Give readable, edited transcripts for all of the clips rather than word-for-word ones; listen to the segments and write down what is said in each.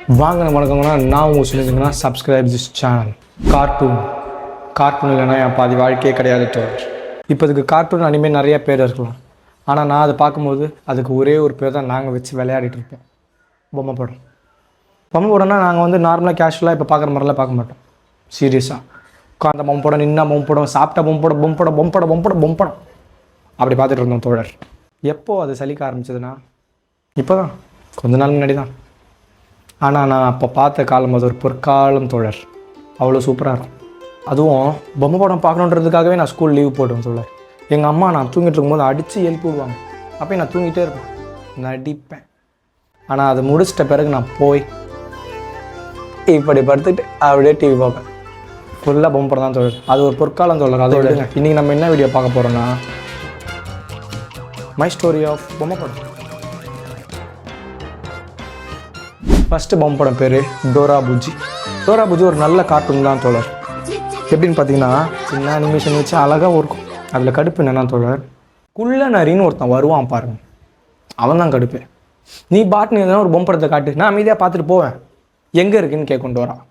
வாங்க வணக்கங்கண்ணா, நான் உங்கள் சொல்லியிருந்தேங்கன்னா சப்ஸ்கிரைப் திஸ் சேனல். கார்ட்டூன் இல்லைன்னா என் பாதி வாழ்க்கையே கிடையாது தோழர். இப்போ இதுக்கு கார்ட்டூன் அனிமே நிறைய பேர் இருக்கலாம், ஆனால் நான் அதை பார்க்கும்போது அதுக்கு ஒரே ஒரு பேர் தான் நாங்கள் வச்சு விளையாடிட்டு இருப்போம். பொம்மை படம்னா நாங்கள் வந்து நார்மலாக கேஷுவலாக இப்போ பார்க்குற மாதிரிலாம் பார்க்க மாட்டோம். சீரியஸாக உட்காந்த பொம்மை படம், நின்னா பொம்மை படம், சாப்பிட்ட பொம்மை படம் அப்படி பார்த்துட்டு இருந்தோம் தோழர். எப்போது அது சலிக்க ஆரம்பிச்சதுன்னா இப்போ தான் கொஞ்ச நாள் முன்னாடி தான். ஆனால் நான் அப்போ பார்த்த காலம் அது ஒரு பொற்காலம் தோழர். அவ்வளோ சூப்பராக இருக்கும். அதுவும் பொம்மை படம் பார்க்கணுன்றதுக்காகவே நான் ஸ்கூல் லீவ் போடுவேன் தோழர். எங்கள் அம்மா நான் தூங்கிட்டு இருக்கும்போது அடித்து எழுப்பி விடுவாங்க. அப்போ நான் தூங்கிட்டே இருப்பேன், நடிப்பேன். ஆனால் அதை முடிச்சிட்ட பிறகு நான் போய் இப்படி படுத்துட்டு அப்படியே டிவி பார்ப்பேன். ஃபுல்லாக பொம்மை படம் தான் தோழர். அது ஒரு பொற்காலம் தோழர். அதை விடுங்க. இன்றைக்கி நம்ம என்ன வீடியோ பார்க்க போகிறோன்னா மை ஸ்டோரி ஆஃப் பொம்மை படம். ஃபஸ்ட்டு பொம்மை படம் பேர் டோரா புஜ்ஜி ஒரு நல்ல கார்ட்டூன் தான் தோழர். எப்படின்னு பார்த்தீங்கன்னா சின்ன அனிமேஷன் வச்சு அழகாக இருக்கும். அதில் கடுப்பு என்னென்னா தோழர், குள்ள நரின்னு ஒருத்தன் வருவான் பாருங்க, அவன் தான் கடுப்பு. நீ பாட்டுன்னு எதனா ஒரு பொம்மை படத்தை காட்டு, நான் அமைதியாக பார்த்துட்டு போவேன். எங்கே இருக்குன்னு கேட்கொண்டு வரான்.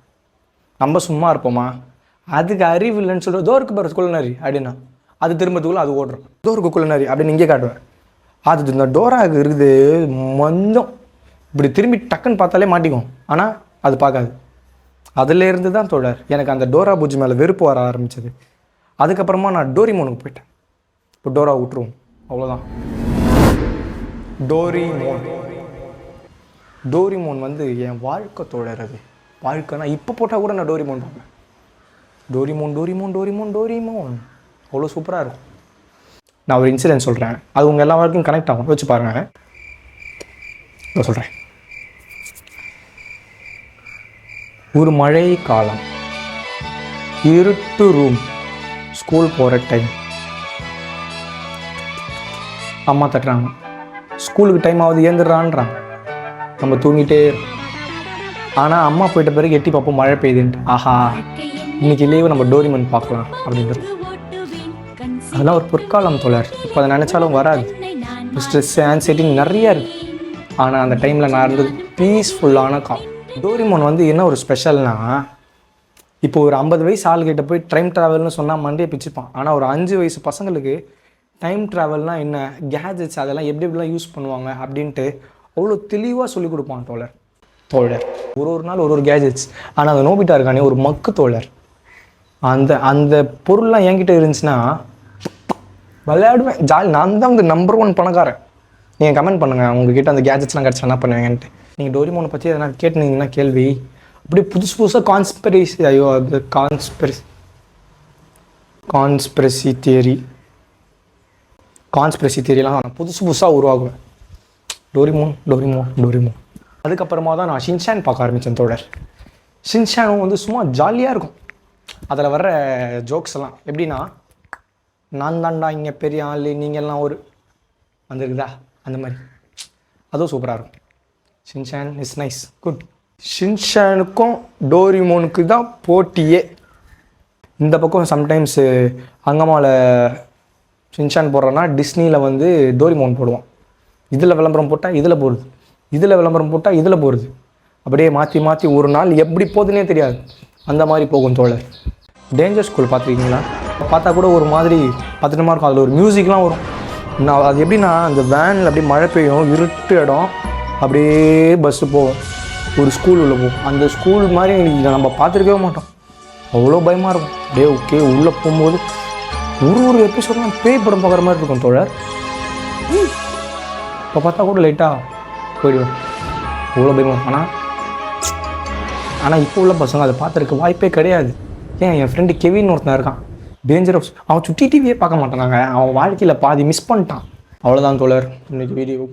நம்ம சும்மா இருப்போமா? அதுக்கு அறிவு இல்லைன்னு சொல்கிற தோருக்கு பாரு குள்ள நரி அப்படின்னா அது திரும்பத்துக்குள்ளே அது ஓடுறோம். தோருக்கு குள்ள நரி அப்படின்னு இங்கே காட்டுவேன். அது இந்த டோராவுக்கு இருக்குது மந்தம். இப்படி திரும்பி டக்குன்னு பார்த்தாலே மாட்டிக்கும், ஆனால் அது பார்க்காது. அதிலேருந்து தான் தோழர் எனக்கு அந்த டோரா புஜ்ஜி மேலே வெறுப்பு வர ஆரம்பிச்சது. அதுக்கப்புறமா நான் டோரிமோனுக்கு போயிட்டேன். இப்போ டோரா விட்டுருவோம், அவ்வளோதான். டோரிமோன் வந்து என் வாழ்க்கை தோழர். அது வாழ்க்கைனா இப்போ போட்டால் கூட நான் டோரிமோன் பார்ப்பேன். டோரிமோன் அவ்வளோ சூப்பராக இருக்கும். நான் ஒரு இன்சிடென்ட் சொல்கிறேன், அது உங்கள் எல்லா வாழ்க்கையும் கனெக்ட் ஆகும். வச்சு பாருங்கள். நான் சொல்கிறேன். ஒரு மழை காலம், இருட்டு ரூம், ஸ்கூல் போகிற டைம். அம்மா தட்டுறாங்க, ஸ்கூலுக்கு டைம் ஆகுது ஏந்துடுறான்றாங்க. நம்ம தூங்கிட்டே இருக்கோம். ஆனால் அம்மா போயிட்ட பிறகு எட்டி பார்ப்போம் மழை பெய்யுதுன்ட்டு. ஆஹா, இன்னைக்கு லீவு, நம்ம டோரிமோன் பார்க்கலாம் அப்படின்றது. அதெல்லாம் ஒரு பொற்காலம் தோழர். இப்போ அதை நினச்சாலும் வராது. ஸ்ட்ரெஸ், ஆன்சைட்டி நிறையா இருக்குது. ஆனால் அந்த டைமில் நான் இருந்தது பீஸ்ஃபுல்லான காலம். டோரிமோன் வந்து என்ன ஒரு ஸ்பெஷல்னா, இப்போ ஒரு 50 வயசு ஆளுகிட்ட போய் டைம் ட்ராவல்னு சொன்னால் மண்டே பிச்சுப்பான். ஆனால் ஒரு 5 வயசு பசங்களுக்கு டைம் ட்ராவல்னால் என்ன, கேஜெட்ஸ் அதெல்லாம் எப்படி எப்படிலாம் யூஸ் பண்ணுவாங்க அப்படின்ட்டு அவ்வளோ தெளிவாக சொல்லிக் கொடுப்பான் தோழர். ஒரு நாள் ஒரு கேஜெட்ஸ். ஆனால் அந்த நோபிட்டா இருக்கானே ஒரு மக்கு தோழர். அந்த பொருள்லாம் என்கிட்ட இருந்துச்சுன்னா விளையாடுவேன், ஜாலி. நான் தான் வந்து நம்பர் 1 பணக்காரன். நீங்கள் கமெண்ட் பண்ணுங்கள், உங்ககிட்ட அந்த கேஜெட்ஸ்லாம் கிடச்சா என்ன பண்ணுவீங்கன்ட்டு. நீங்கள் டோரிமோனை பற்றி எதனா கேட்டுனீங்கன்னா கேள்வி, அப்படியே புதுசாக கான்ஸ்பிரசி தியரிலாம் நான் புதுசாக உருவாகுவேன். டோரிமோன். அதுக்கப்புறமா தான் நான் ஷின்சான் பார்க்க ஆரம்பித்தேன் தோழர். ஷின்சானும் வந்து சும்மா ஜாலியாக இருக்கும். அதில் வர்ற ஜோக்ஸ் எல்லாம் எப்படின்னா, நான் தாண்டா இங்கே பெரிய ஆள், நீங்கள்லாம் ஒரு வந்துருக்குதா, அந்த மாதிரி. அதுவும் சூப்பராக இருக்கும். Shinchan is nice, good. ஷின்சானுக்கும் டோரிமோனுக்கு தான் போட்டியே. இந்த பக்கம் சம்டைம்ஸு அங்கம்மாவில் ஷின்சான் போடுறோன்னா டிஸ்னியில் வந்து டோரிமோன் போடுவான். இதில் விளம்பரம் போட்டால் இதில் போடுது, இதில் விளம்பரம் போட்டால் இதில் போடுது. அப்படியே மாற்றி ஒரு நாள் எப்படி போகுதுன்னே தெரியாது. அந்த மாதிரி போகும் தோழர். டேஞ்சர் ஸ்கூல் பார்த்துருக்கீங்களா? பார்த்தா கூட ஒரு மாதிரி பத்திரமா இருக்கும். அதில் ஒரு மியூசிக்லாம் வரும். நான் அது எப்படின்னா, அந்த வேனில் அப்படியே மழை பெய்யும், இருட்டு இடம், அப்படியே பஸ்ஸு போகும், ஒரு ஸ்கூல் உள்ளே போகும். அந்த ஸ்கூல் மாதிரி நம்ம பார்த்துருக்கவே மாட்டோம். அவ்வளோ பயமாக இருக்கும். அப்படியே ஓகே உள்ளே போகும்போது ஒரு எபிசோட்லாம் பேய் படம் பார்க்குற மாதிரி இருக்கும் தோழர். இப்போ பார்த்தா கூட லைட்டாக போயிடுவேன், அவ்வளோ பயமாக இருக்கும். ஆனால் இப்போ உள்ள பசங்க அதை பார்த்துருக்க வாய்ப்பே கிடையாது. என் ஃப்ரெண்டு கெவின் ஒருத்தன் இருக்கான், டேஞ்சரஸ். அவன் சுட்டி டிவியே பார்க்க மாட்டானாங்க. அவன் வாழ்க்கையில் பாதி மிஸ் பண்ணிட்டான். அவ்வளோதான் தோழர் இன்னைக்கு வீடியோ.